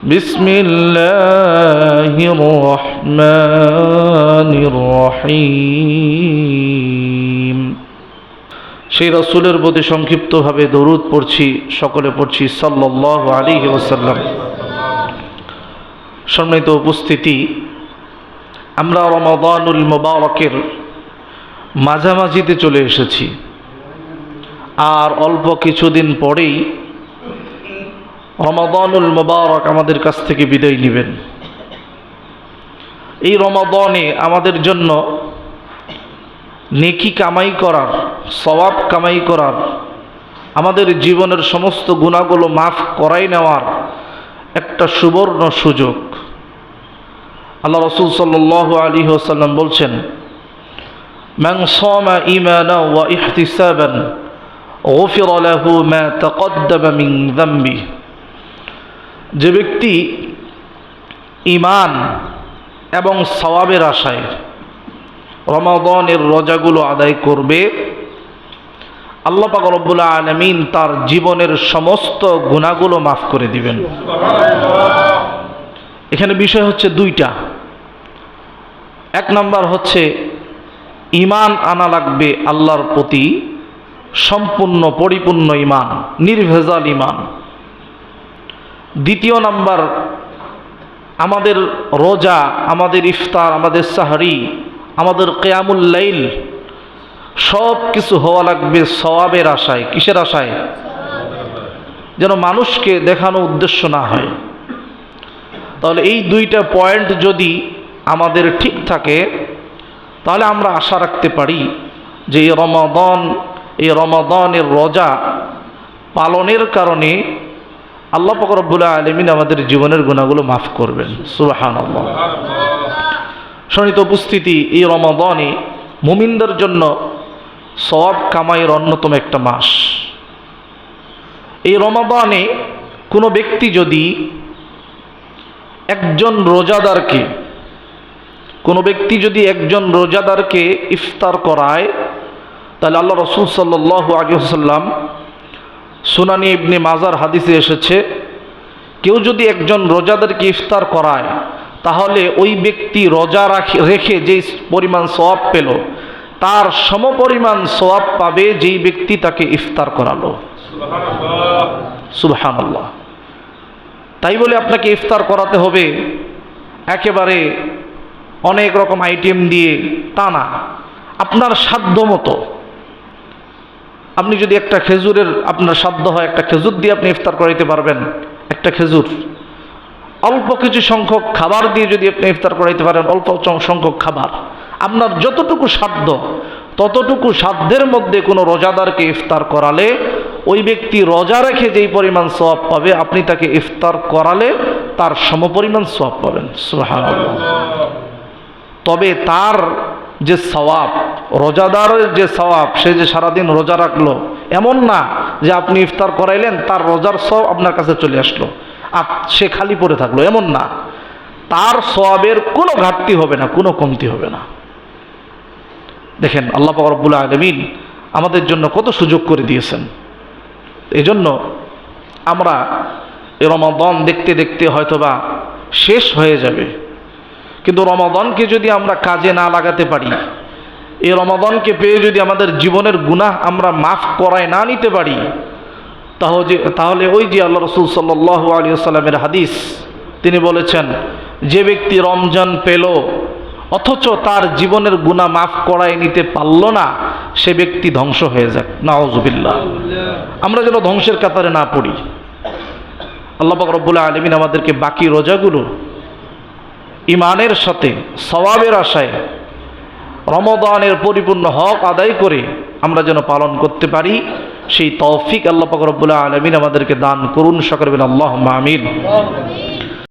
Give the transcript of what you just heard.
بسم الله الرحمن الرحيم সেই রাসূলের প্রতি সংক্ষিপ্তভাবে দরুদ পড়ছি, সকলে পড়ছি সাল্লাল্লাহু আলাইহি ওয়াসাল্লাম। সম্মানিত উপস্থিতি, আমরা রমাদানুল মুবারকের মাঝামাঝিতে চলে এসেছি। আর অল্প কিছুদিন পরেই রমাদানুল মুবারক আমাদের কাছ থেকে বিদায় নেবেন। এই রমাদানে আমাদের জন্য নেকি কামাই করার, সওয়াব কামাই করার, আমাদের জীবনের সমস্ত গুনাহগুলো মাফ করাই নেওয়ার একটা সুবর্ণ সুযোগ। আল্লাহ রাসূল সাল্লাল্লাহু আলাইহি ওয়াসাল্লাম বলছেন, মান সামা ঈমানান ওয়া ইহতিসাবান গুফিরা লাহু মা তাকদ্দামা মিন যামবিহি। যে ব্যক্তি ঈমান এবং সওয়াবের আশায় রমাদানের রোজাগুলো আদায় করবে, আল্লাহ পাক রব্বুল আলামিন তার জীবনের সমস্ত গুনাহগুলো মাফ করে দিবেন। এখানে বিষয় হচ্ছে দুইটা। এক নাম্বার হচ্ছে ঈমান আনা লাগবে আল্লাহর প্রতি, সম্পূর্ণ পরিপূর্ণ ঈমান, নির্ভেজাল ঈমান। দ্বিতীয় নাম্বার, আমাদের রোজা, আমাদের ইফতার, আমাদের সাহরি, আমাদের কিয়ামুল লাইল সব কিছু হওয়া লাগবে সওয়াবের আশায়। কিসের আশায়? যেন মানুষকে দেখানো উদ্দেশ্য না হয়। তাহলে এই দুইটা পয়েন্ট যদি আমাদের ঠিক থাকে, তাহলে আমরা আশা রাখতে পারি যে এই রমাদানের রোজা পালনের কারণে আল্লাহ পাক রব্বুল আলামিন আমাদের জীবনের গুনাহগুলো মাফ করবেন। সুবহানাল্লাহ। সম্মানিত উপস্থিতি, এই রমাদানে মুমিনদের জন্য সওয়াব কামাইয়ের অন্যতম একটা মাস। এই রমাদানে কোনো ব্যক্তি যদি একজন রোজাদারকে ইফতার করায়, তাহলে আল্লাহ রাসূল সাল্লাল্লাহু আলাইহি ওয়াসাল্লাম, সুনানি ইবনে মাজার হাদিসে এসেছে, কেউ যদি একজন রোজাদারকে ইফতার করায়, তাহলে ওই ব্যক্তি রোজা রেখে যে পরিমাণ সওয়াব পেল, তার সমপরিমাণ সওয়াব পাবে যেই ব্যক্তি তাকে ইফতার করালো। সুবহানাল্লাহ। তাই বলে আপনাকে ইফতার করাতে হবে একেবারে অনেক রকম আইটেম দিয়ে, তা না। আপনার সাধ্য মতো, আপনি যদি একটা খেজুরের, আপনার সাধ্য হয় একটা খেজুর দিয়ে আপনি ইফতার করাইতে পারবেন, একটা খেজুর। অল্প কিছু সংখ্যক খাবার দিয়ে যদি আপনি ইফতার করাইতে পারেন, অল্প সংখ্যক খাবার, আপনার যতটুকু সাধ্য ততটুকু সাধ্যের মধ্যে কোনো রোজাদারকে ইফতার করালে ওই ব্যক্তি রোজা রেখে যেই পরিমাণ সওয়াব পাবে, আপনি তাকে ইফতার করালে তার সমপরিমাণ সওয়াব পাবেন। সুবহানাল্লাহ। তবে তার যে সওয়াব, রোজাদারের যে সওয়াব, সে যে সারাদিন রোজা রাখলো, এমন না যে আপনি ইফতার করাইলেন তার রোজার সওয়াব আপনার কাছে চলে আসলো, সে খালি পড়ে থাকলো, এমন না। তার সওয়াবের কোনো ঘাটতি হবে না, কোনো কমতি হবে না। দেখেন আল্লাহ পাক রব্বুল আলামিন আমাদের জন্য কত সুযোগ করে দিয়েছেন। এই জন্য আমরা এই রমাদান দেখতে দেখতে হয়তোবা শেষ হয়ে যাবে, কিন্তু রমাদানকে যদি আমরা কাজে না লাগাতে পারি, এই রমাদানকে পেয়ে যদি আমাদের জীবনের গুনাহ আমরা মাফ করায় না নিতে পারি, তাহলে ওই যে আল্লাহ রাসূল সাল্লাল্লাহু আলাইহি ওয়াসাল্লামের হাদিস, তিনি বলেছেন, যে ব্যক্তি রমজান পেল অথচ তার জীবনের গুনাহ মাফ করায় নিতে পারল না, সে ব্যক্তি ধ্বংস হয়ে যাক। নাউযুবিল্লাহ। আমরা যেন ধ্বংসের কাতারে না পড়ি। আল্লাহ পাক রব্বুল আলামিন আমাদেরকে বাকি রোজাগুলো ঈমানের সাথে সওয়াবের আশায় রমাদানের পরিপূর্ণ হক আদায় করে আমরা যেন পালন করতে পারি, সেই তৌফিক আল্লাহ পাক রব্বুল আলামিন আমাদেরকে দান করুন। সকলে বলেন আল্লাহুম্মা আমিন।